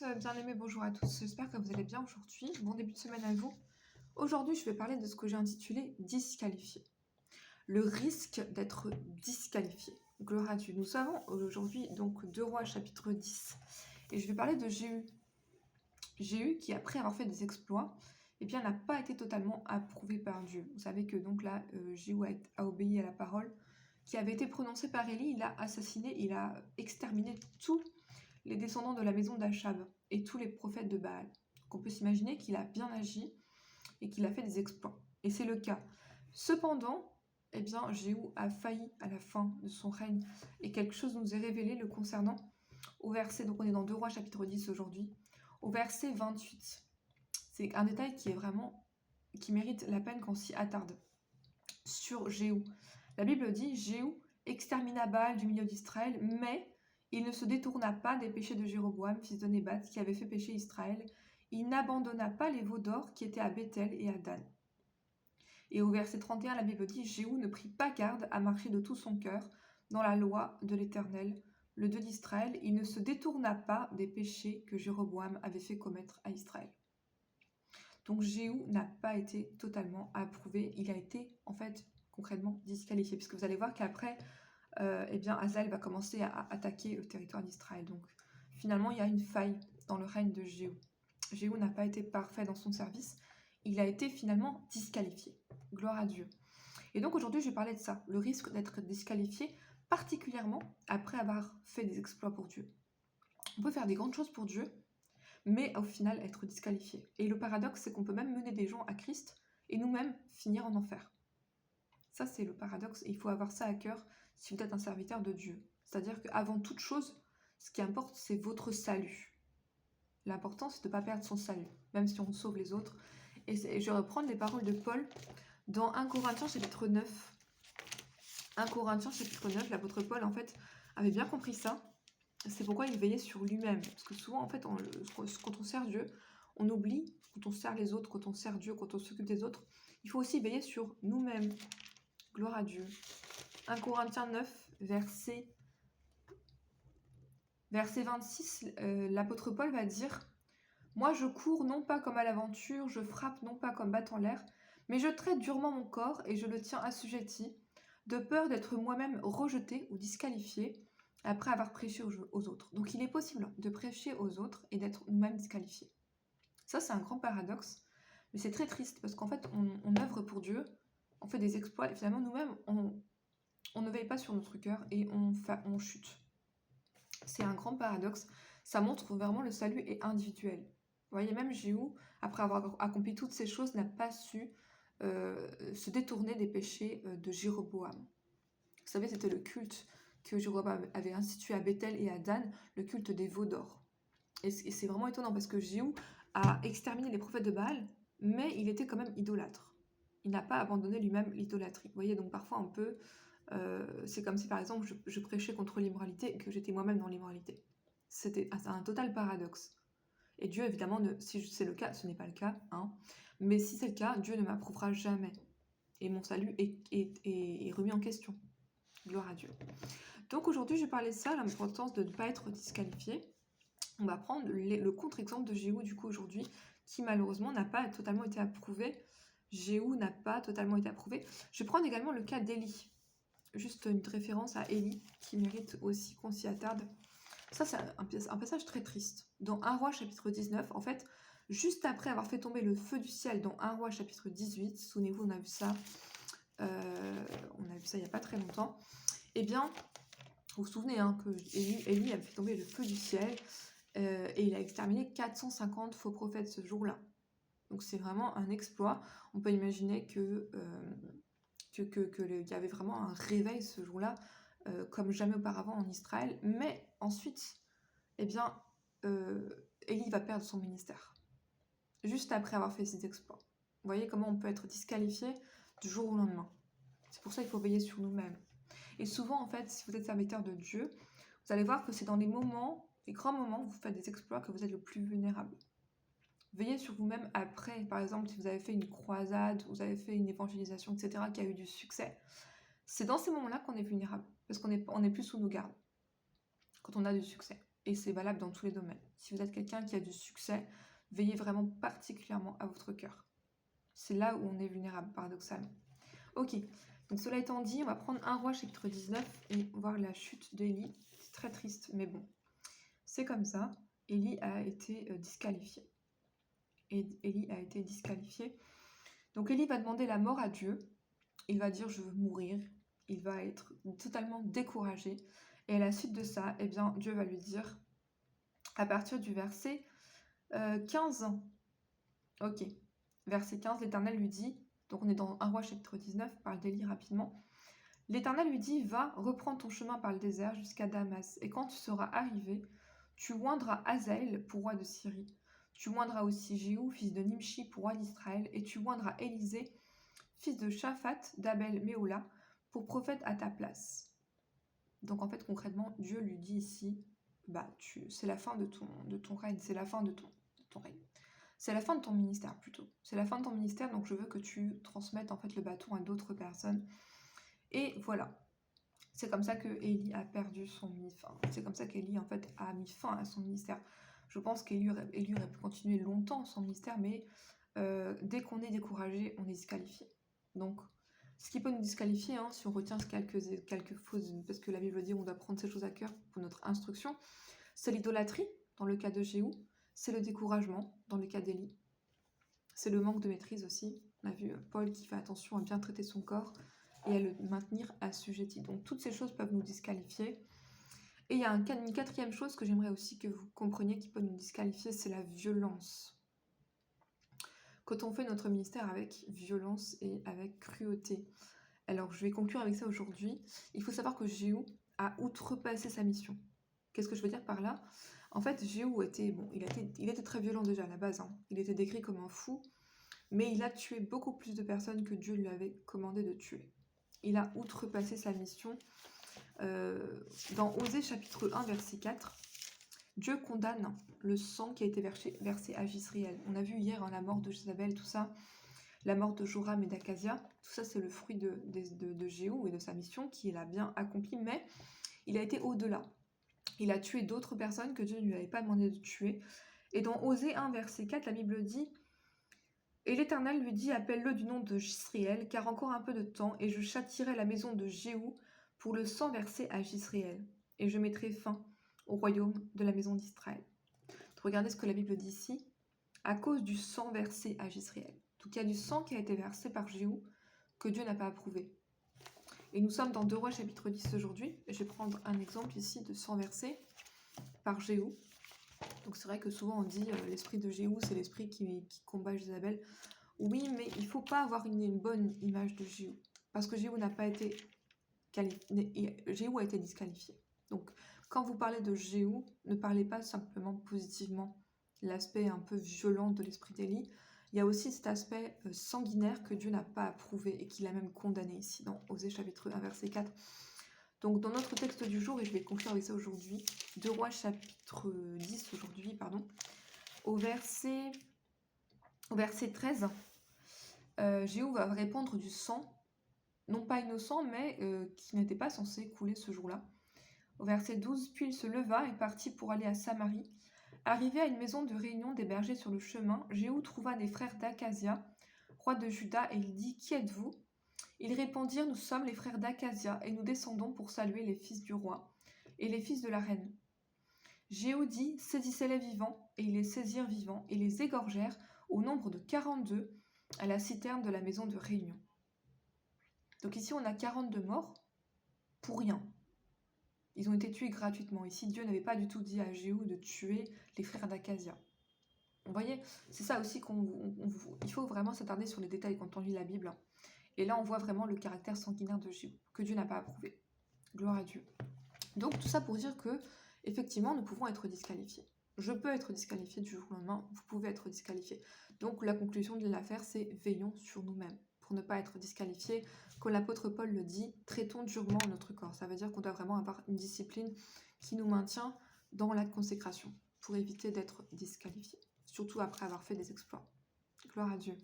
Bien-aimés, bonjour à tous. J'espère que vous allez bien aujourd'hui. Bon début de semaine à vous. Aujourd'hui, je vais parler de ce que j'ai intitulé disqualifié. Le risque d'être disqualifié. Gloire à Dieu. Nous avons aujourd'hui donc 2 Rois chapitre 10 et je vais parler de Jéhu. Jéhu qui, après avoir fait des exploits, eh bien, n'a pas été totalement approuvé par Dieu. Vous savez que donc là, Jéhu a obéi à la parole qui avait été prononcée par Élie. Il a assassiné, il a exterminé tous les descendants de la maison d'Achab et tous les prophètes de Baal. Donc on peut s'imaginer qu'il a bien agi et qu'il a fait des exploits. Et c'est le cas. Cependant, eh bien, Jéhu a failli à la fin de son règne et quelque chose nous est révélé le concernant au verset, donc on est dans 2 Rois chapitre 10 aujourd'hui, au verset 28. C'est un détail qui est vraiment, qui mérite la peine qu'on s'y attarde. Sur Jéhu. La Bible dit, Jéhu extermina Baal du milieu d'Israël, mais il ne se détourna pas des péchés de Jéroboam, fils de Nébat, qui avait fait pécher Israël. Il n'abandonna pas les veaux d'or qui étaient à Bethel et à Dan. Et au verset 31, la Bible dit, Jéhu ne prit pas garde à marcher de tout son cœur dans la loi de l'Éternel, le Dieu d'Israël. Il ne se détourna pas des péchés que Jéroboam avait fait commettre à Israël. Donc Jéhu n'a pas été totalement approuvé. Il a été en fait concrètement disqualifié, puisque vous allez voir qu'après, eh bien, Hazaël va commencer à attaquer le territoire d'Israël. Donc finalement, il y a une faille dans le règne de Jéhu. Jéhu n'a pas été parfait dans son service. Il a été finalement disqualifié. Gloire à Dieu. Et donc aujourd'hui, je vais parler de ça, le risque d'être disqualifié, particulièrement après avoir fait des exploits pour Dieu. On peut faire des grandes choses pour Dieu, mais au final être disqualifié. Et le paradoxe, c'est qu'on peut même mener des gens à Christ et nous-mêmes finir en enfer. Ça, c'est le paradoxe, et il faut avoir ça à cœur si vous êtes un serviteur de Dieu. C'est-à-dire qu'avant toute chose, ce qui importe, c'est votre salut. L'important, c'est de ne pas perdre son salut, même si on sauve les autres. Et je vais reprendre les paroles de Paul dans 1 Corinthiens chapitre 9. 1 Corinthiens chapitre 9, l'apôtre Paul, en fait, avait bien compris ça. C'est pourquoi il veillait sur lui-même. Parce que souvent, en fait, quand on sert Dieu, on oublie, quand on sert les autres, quand on sert Dieu, quand on s'occupe des autres, il faut aussi veiller sur nous-mêmes. Gloire à Dieu. 1 Corinthiens 9, verset 26, l'apôtre Paul va dire « Moi je cours non pas comme à l'aventure, je frappe non pas comme battant l'air, mais je traite durement mon corps et je le tiens assujetti, de peur d'être moi-même rejeté ou disqualifié après avoir prêché aux autres. » Donc il est possible de prêcher aux autres et d'être nous-mêmes disqualifiés. Ça, c'est un grand paradoxe, mais c'est très triste parce qu'en fait, on œuvre pour Dieu, on fait des exploits et finalement, nous-mêmes, on ne veille pas sur notre cœur et on chute. C'est un grand paradoxe. Ça montre vraiment le salut est individuel. Vous voyez, même Jéhu, après avoir accompli toutes ces choses, n'a pas su se détourner des péchés de Jéroboam. Vous savez, c'était le culte que Jéroboam avait institué à Bethel et à Dan, le culte des veaux d'or. Et c'est vraiment étonnant parce que Jéhu a exterminé les prophètes de Baal, mais il était quand même idolâtre. Il n'a pas abandonné lui-même l'idolâtrie. Vous voyez, donc parfois on peut... c'est comme si par exemple je prêchais contre l'immoralité et que j'étais moi-même dans l'immoralité. C'était un total paradoxe. Et Dieu, évidemment, si c'est le cas, ce n'est pas le cas, hein, mais si c'est le cas, Dieu ne m'approuvera jamais. Et mon salut est remis en question. Gloire à Dieu. Donc aujourd'hui, je vais parler de ça, l'importance de ne pas être disqualifié. On va prendre le contre-exemple de Jéhu, du coup, aujourd'hui, qui malheureusement n'a pas totalement été approuvé. Jéhu n'a pas totalement été approuvé. Je vais prendre également le cas d'Élie. Juste une référence à Élie, qui mérite aussi qu'on s'y attarde. Ça, c'est un passage très triste. Dans 1 Roi chapitre 19, en fait, juste après avoir fait tomber le feu du ciel dans 1 Roi chapitre 18, souvenez-vous, on a vu ça il n'y a pas très longtemps, eh bien, vous vous souvenez hein, que Élie avait fait tomber le feu du ciel et il a exterminé 450 faux prophètes ce jour-là. Donc c'est vraiment un exploit. On peut imaginer qu'il y avait vraiment un réveil ce jour-là, comme jamais auparavant en Israël. Mais ensuite, eh bien, Élie va perdre son ministère, juste après avoir fait ses exploits. Vous voyez comment on peut être disqualifié du jour au lendemain. C'est pour ça qu'il faut veiller sur nous-mêmes. Et souvent, en fait, si vous êtes serviteur de Dieu, vous allez voir que c'est dans les moments, les grands moments où vous faites des exploits que vous êtes le plus vulnérable. Veillez sur vous-même après. Par exemple, si vous avez fait une croisade, vous avez fait une évangélisation, etc., qui a eu du succès. C'est dans ces moments-là qu'on est vulnérable, parce qu'on est plus sous nos gardes, quand on a du succès. Et c'est valable dans tous les domaines. Si vous êtes quelqu'un qui a du succès, veillez vraiment particulièrement à votre cœur. C'est là où on est vulnérable, paradoxalement. Ok, donc cela étant dit, on va prendre 1 Roi chapitre 19 et voir la chute d'Élie. C'est très triste, mais bon, c'est comme ça. Élie a été disqualifié. Et Élie a été disqualifié. Donc Élie va demander la mort à Dieu. Il va dire « je veux mourir ». Il va être totalement découragé. Et à la suite de ça, eh bien, Dieu va lui dire, à partir du verset 15, ok, verset 15, l'Éternel lui dit, donc on est dans 1 Roi chapitre 19, parle d'Élie rapidement, l'Éternel lui dit, va, reprends ton chemin par le désert jusqu'à Damas, et quand tu seras arrivé, tu oindras Hazaël pour roi de Syrie, tu oindras aussi Jéhu, fils de Nimshi, pour roi d'Israël, et tu oindras Élisée, fils de Shaphat, d'Abel Méola, pour prophète à ta place. Donc en fait, concrètement, Dieu lui dit ici, bah, c'est la fin de ton règne, c'est la fin de ton règne. C'est la fin de ton ministère plutôt. C'est la fin de ton ministère, donc je veux que tu transmettes en fait le bâton à d'autres personnes. Et voilà. C'est comme ça que Élie a perdu son ministère. C'est comme ça qu'Élie en fait a mis fin à son ministère. Je pense qu'Élie aurait pu continuer longtemps son ministère, mais dès qu'on est découragé, on est disqualifié. Donc, ce qui peut nous disqualifier, hein, si on retient quelques fausses, parce que la Bible dit on doit prendre ces choses à cœur pour notre instruction, c'est l'idolâtrie, dans le cas de Jéhu, c'est le découragement, dans le cas d'Élie, c'est le manque de maîtrise aussi. On a vu Paul qui fait attention à bien traiter son corps et à le maintenir assujetti. Donc toutes ces choses peuvent nous disqualifier. Et il y a une 4e chose que j'aimerais aussi que vous compreniez qui peut nous disqualifier, c'est la violence. Quand on fait notre ministère avec violence et avec cruauté. Alors, je vais conclure avec ça aujourd'hui. Il faut savoir que Jéhu a outrepassé sa mission. Qu'est-ce que je veux dire par là? En fait, Jéhu était, bon, il était très violent déjà à la base. Hein. Il était décrit comme un fou, mais il a tué beaucoup plus de personnes que Dieu lui avait commandé de tuer. Il a outrepassé sa mission. Dans Osée chapitre 1, verset 4, Dieu condamne le sang qui a été versé à Jisraël. On a vu hier la mort de Jézabel, tout ça, la mort de Joram et d'Akazia. Tout ça, c'est le fruit de Jéhu et de sa mission qu'il a bien accompli, mais il a été au-delà. Il a tué d'autres personnes que Dieu ne lui avait pas demandé de tuer. Et dans Osée 1, verset 4, la Bible dit « Et l'Éternel lui dit, appelle-le du nom de Jisraël, car encore un peu de temps, et je châtierai la maison de Jéhu pour le sang versé à Jisraël, et je mettrai fin au royaume de la maison d'Israël. » Regardez ce que la Bible dit ici. À cause du sang versé à Jisraël. Donc il y a du sang qui a été versé par Jéhu que Dieu n'a pas approuvé. Et nous sommes dans 2 Rois chapitre 10 aujourd'hui. Je vais prendre un exemple ici de sang versé par Jéhu. Donc c'est vrai que souvent on dit l'esprit de Jéhu, c'est l'esprit qui combat Jézabel. Oui, mais il ne faut pas avoir une bonne image de Jéhu. Parce que Jéhu n'a pas été Jéhu a été disqualifié. Donc quand vous parlez de Jéhu, ne parlez pas simplement positivement l'aspect un peu violent de l'esprit d'Élie. Il y a aussi cet aspect sanguinaire que Dieu n'a pas approuvé et qu'il a même condamné ici dans Osée chapitre 1 verset 4. Donc dans notre texte du jour, et je vais conclure avec ça aujourd'hui, 2 Rois chapitre 10 aujourd'hui, pardon, au verset 13, Jéhu va répandre du sang, non pas innocent, mais qui n'était pas censé couler ce jour-là. Au verset 12, puis il se leva et partit pour aller à Samarie. Arrivé à une maison de réunion des bergers sur le chemin, Jéhu trouva des frères d'Akazia, roi de Juda, et il dit « Qui êtes-vous » Ils répondirent « Nous sommes les frères d'Akazia, et nous descendons pour saluer les fils du roi et les fils de la reine. » Jéhu dit « Saisissez-les vivants », et ils les saisirent vivants, et les égorgèrent au nombre de 42 à la citerne de la maison de réunion. Donc ici on a 42 morts pour rien. Ils ont été tués gratuitement. Ici, Dieu n'avait pas du tout dit à Jéhu de tuer les frères d'Akazia. Vous voyez, c'est ça aussi il faut vraiment s'attarder sur les détails quand on lit la Bible. Et là, on voit vraiment le caractère sanguinaire de Jéhu, que Dieu n'a pas approuvé. Gloire à Dieu. Donc, tout ça pour dire que, effectivement, nous pouvons être disqualifiés. Je peux être disqualifié du jour au lendemain, vous pouvez être disqualifié. Donc, la conclusion de l'affaire, c'est veillons sur nous-mêmes pour ne pas être disqualifiés. Comme l'apôtre Paul le dit, traitons durement notre corps. Ça veut dire qu'on doit vraiment avoir une discipline qui nous maintient dans la consécration pour éviter d'être disqualifié, surtout après avoir fait des exploits. Gloire à Dieu.